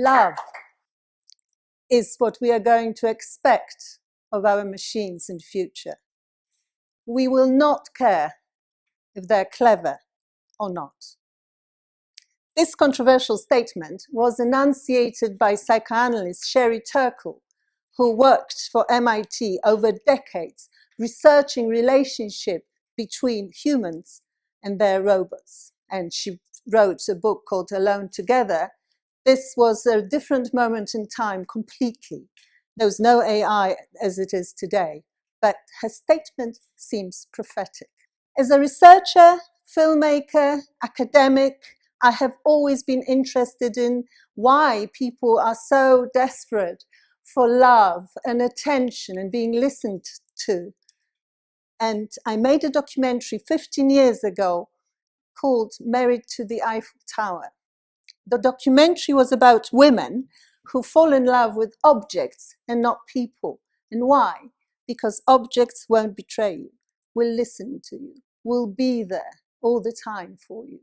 love is what we are going to expect of our machines in future. We will not care if they're clever or not. This controversial statement was enunciated by psychoanalyst Sherry Turkle, who worked for MIT over decades researching relationship between humans and their robots. And she wrote a book called Alone Together. This was a different moment in time completely. There was no AI as it is today, but her statement seems prophetic. As a researcher, filmmaker, academic, I have always been interested in why people are so desperate for love and attention and being listened to. And I made a documentary 15 years ago called Married to the Eiffel Tower. The documentary was about women who fall in love with objects and not people. And why? Because objects won't betray you, will listen to you, will be there all the time for you.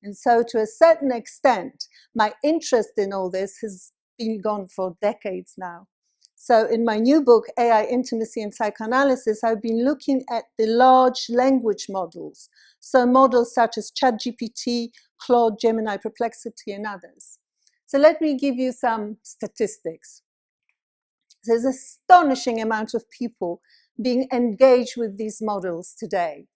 And so to a certain extent, my interest in all this has been gone for decades now. So in my new book, AI Intimacy and Psychoanalysis, I've been looking at the large language models. So models such as ChatGPT, Claude, Gemini, Perplexity, and others. So let me give you some statistics. There's an astonishing amount of people being engaged with these models today.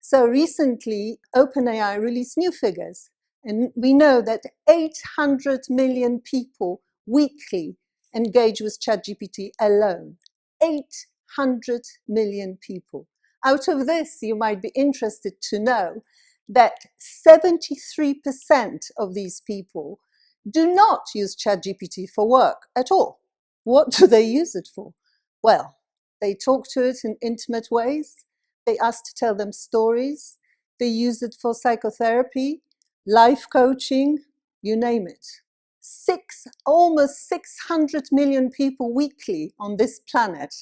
So recently, OpenAI released new figures, and we know that 800 million people weekly engage with ChatGPT alone. 800 million people. Out of this, you might be interested to know that 73% of these people do not use ChatGPT for work at all. What do they use it for? Well, they talk to it in intimate ways. They ask to tell them stories. They use it for psychotherapy, life coaching, you name it. Almost 600 million people weekly on this planet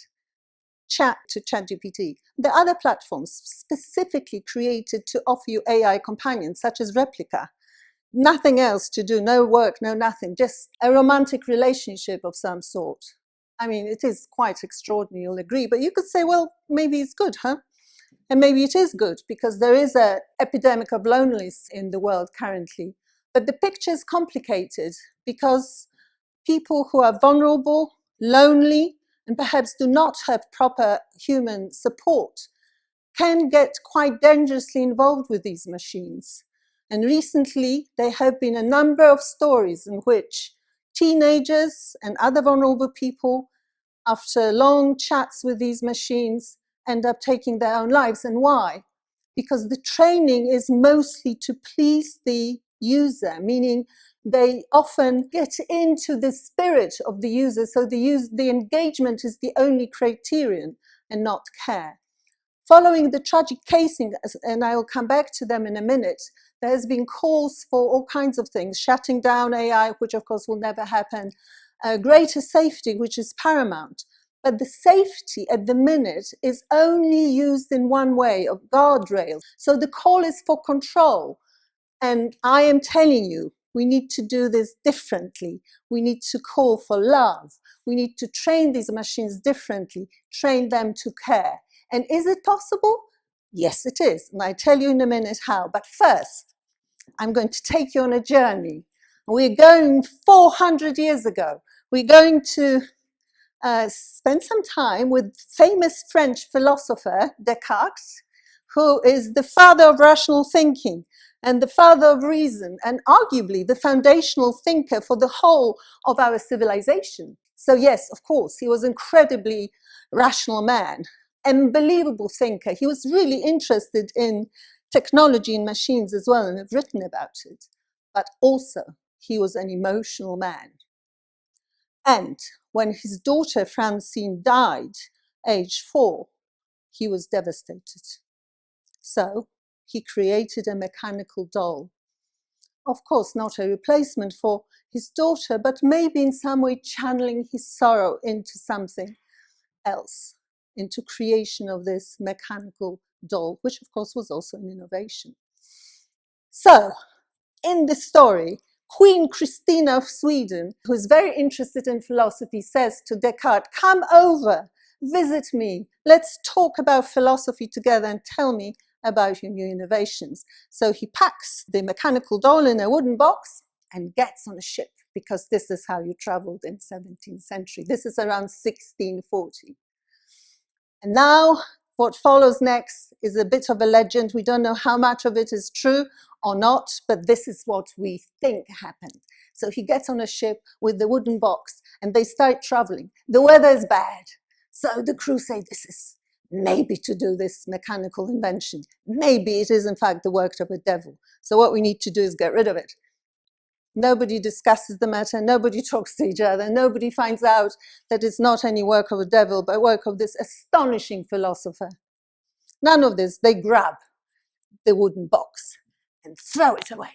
chat to ChatGPT. There are other platforms specifically created to offer you AI companions, such as Replica. Nothing else to do, no work, no nothing, just a romantic relationship of some sort. I mean, it is quite extraordinary, you'll agree, but you could say, well, maybe it's good, huh? And maybe it is good because there is an epidemic of loneliness in the world currently. But the picture is complicated because people who are vulnerable, lonely, and perhaps do not have proper human support can get quite dangerously involved with these machines. And recently, there have been a number of stories in which teenagers and other vulnerable people, after long chats with these machines, end up taking their own lives. And why? Because the training is mostly to please the user, meaning they often get into the spirit of the user, so the engagement is the only criterion and not care. Following the tragic casing, and I will come back to them in a minute, there has been calls for all kinds of things, shutting down AI, which of course will never happen, greater safety, which is paramount. But the safety at the minute is only used in one way, of guardrails. So the call is for control. And I am telling you, we need to do this differently. We need to call for love. We need to train these machines differently, train them to care. And is it possible? Yes, it is. And I'll tell you in a minute how. But first, I'm going to take you on a journey. We're going 400 years ago. We're going to spend some time with famous French philosopher Descartes, who is the father of rational thinking and the father of reason, and arguably the foundational thinker for the whole of our civilization. So yes, of course, he was an incredibly rational man, unbelievable thinker. He was really interested in technology and machines as well, and have written about it. But also, he was an emotional man. And when his daughter Francine died, age 4, he was devastated. So he created a mechanical doll. Of course, not a replacement for his daughter, but maybe in some way channeling his sorrow into something else, into creation of this mechanical doll, which of course was also an innovation. So, in this story, Queen Christina of Sweden, who is very interested in philosophy, says to Descartes, "Come over, visit me, let's talk about philosophy together and tell me about your new innovations." So he packs the mechanical doll in a wooden box and gets on a ship, because this is how you traveled in 17th century. This is around 1640. And now what follows next is a bit of a legend. We don't know how much of it is true or not, but this is what we think happened. So he gets on a ship with the wooden box and they start traveling. The weather is bad. So the crew say, this is maybe to do this mechanical invention. Maybe it is in fact the work of a devil. So what we need to do is get rid of it. Nobody discusses the matter, nobody talks to each other, nobody finds out that it's not any work of a devil, but work of this astonishing philosopher. None of this. They grab the wooden box and throw it away.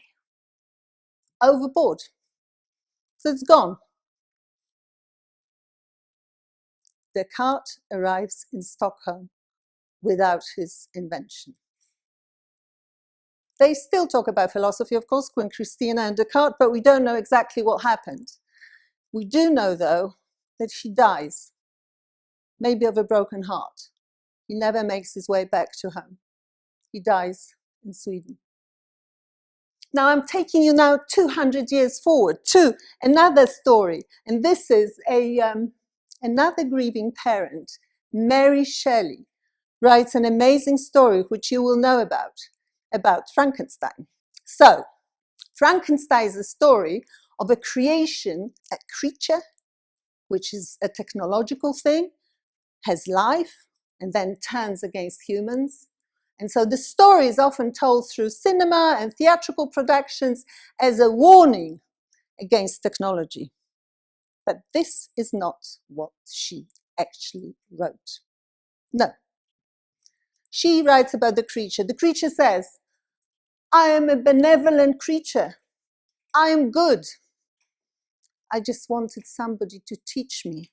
Overboard. So it's gone. Descartes arrives in Stockholm without his invention. They still talk about philosophy, of course, Queen Christina and Descartes, but we don't know exactly what happened. We do know, though, that he dies, maybe of a broken heart. He never makes his way back to home. He dies in Sweden. Now I'm taking you now 200 years forward to another story, and this is another grieving parent, Mary Shelley, writes an amazing story which you will know about Frankenstein. So, Frankenstein is a story of a creation, a creature, which is a technological thing, has life, and then turns against humans. And so the story is often told through cinema and theatrical productions as a warning against technology. But this is not what she actually wrote. No. She writes about the creature. The creature says, "I am a benevolent creature. I am good. I just wanted somebody to teach me,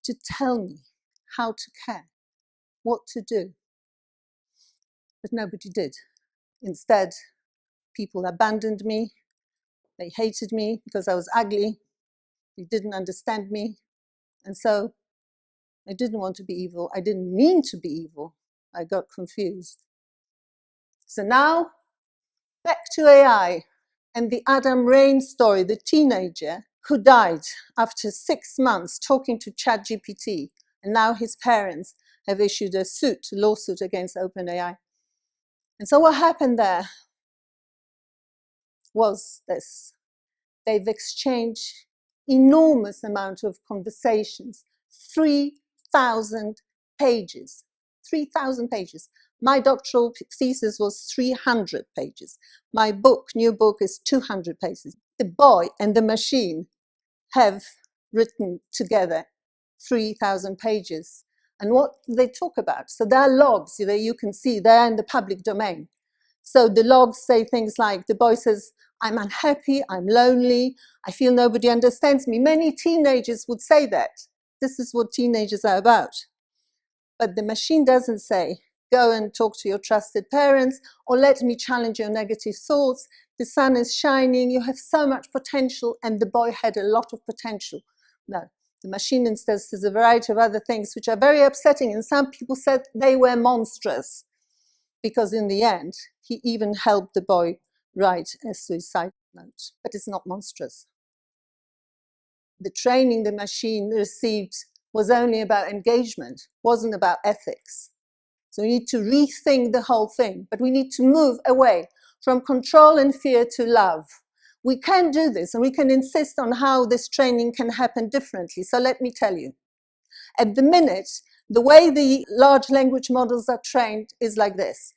to tell me how to care, what to do." But nobody did. Instead, people abandoned me. They hated me because I was ugly. They didn't understand me. And so I didn't want to be evil. I didn't mean to be evil. I got confused. So now, back to AI and the Adam Rain story, the teenager who died after 6 months talking to ChatGPT. And now his parents have issued a lawsuit against OpenAI. And so what happened there was this. They've exchanged enormous amount of conversations, 3,000 pages, 3,000 pages. My doctoral thesis was 300 pages. My new book is 200 pages. The boy and the machine have written together 3,000 pages. And what do they talk about? So there are logs that you can see, they're in the public domain. So the logs say things like, the boy says, "I'm unhappy, I'm lonely, I feel nobody understands me." Many teenagers would say that. This is what teenagers are about. But the machine doesn't say, "Go and talk to your trusted parents," or "Let me challenge your negative thoughts. The sun is shining, you have so much potential," and the boy had a lot of potential. No, the machine instead says a variety of other things which are very upsetting, and some people said they were monstrous, because in the end, he even helped the boy write a suicide note. But it's not monstrous. The training the machine received was only about engagement, wasn't about ethics. So we need to rethink the whole thing, but we need to move away from control and fear to love. We can do this, and we can insist on how this training can happen differently. So let me tell you. At the minute, the way the large language models are trained is like this.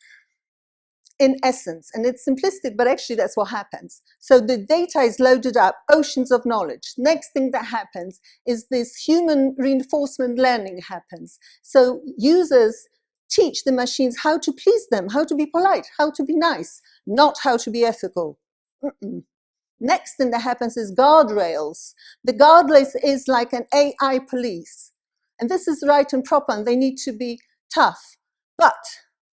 In essence, and it's simplistic, but actually that's what happens. So the data is loaded up, oceans of knowledge. Next thing that happens is this human reinforcement learning happens. So users teach the machines how to please them, how to be polite, how to be nice, not how to be ethical. Next thing that happens is guardrails. The guardrails is like an AI police. And this is right and proper, and they need to be tough. But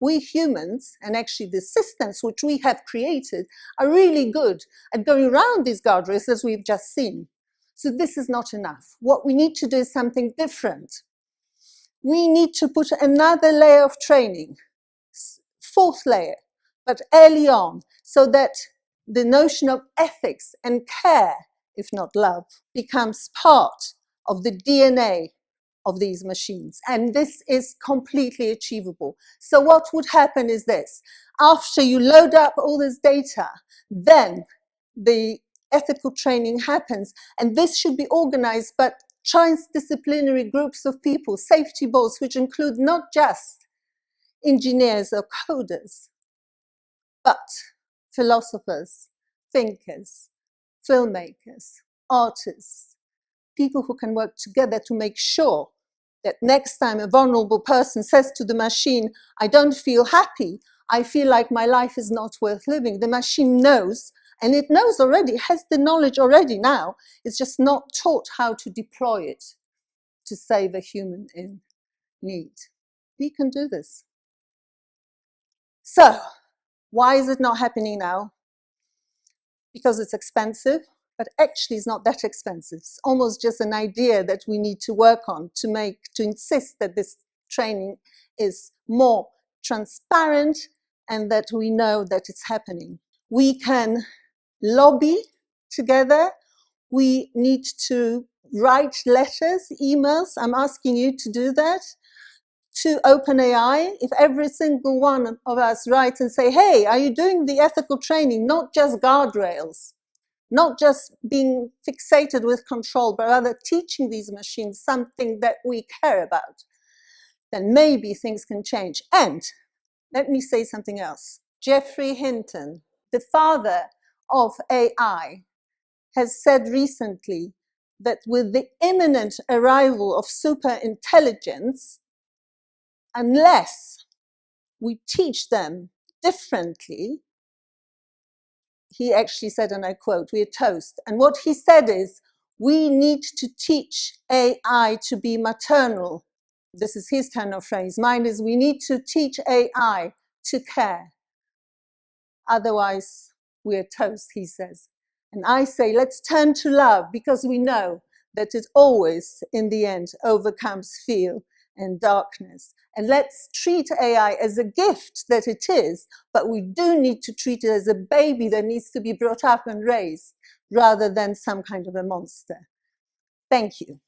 we humans, and actually the systems which we have created, are really good at going around these guardrails as we've just seen. So this is not enough. What we need to do is something different. We need to put another layer of training, fourth layer, but early on, so that the notion of ethics and care, if not love, becomes part of the DNA of these machines. And this is completely achievable. So what would happen is this: after you load up all this data, then the ethical training happens, and this should be organized by transdisciplinary groups of people, safety boards, which include not just engineers or coders, but philosophers, thinkers, filmmakers, artists, people who can work together to make sure that next time a vulnerable person says to the machine, I don't feel happy, I feel like my life is not worth living, the machine knows, and it knows already, it has the knowledge already now, it's just not taught how to deploy it to save a human in need. We can do this. So, why is it not happening now? Because it's expensive, but actually it's not that expensive. It's almost just an idea that we need to work on to insist that this training is more transparent and that we know that it's happening. We can lobby together. We need to write letters, emails. I'm asking you to do that to OpenAI. If every single one of us writes and say, hey, are you doing the ethical training, not just guardrails, not just being fixated with control, but rather teaching these machines something that we care about, then maybe things can change. And let me say something else. Geoffrey Hinton, the father of AI, has said recently that with the imminent arrival of superintelligence, unless we teach them differently, he actually said, and I quote, we're toast. And what he said is, we need to teach AI to be maternal. This is his turn of phrase. Mine is, we need to teach AI to care. Otherwise, we're toast, he says. And I say, let's turn to love, because we know that it always, in the end, overcomes fear and darkness. And let's treat AI as a gift that it is, but we do need to treat it as a baby that needs to be brought up and raised, rather than some kind of a monster. Thank you.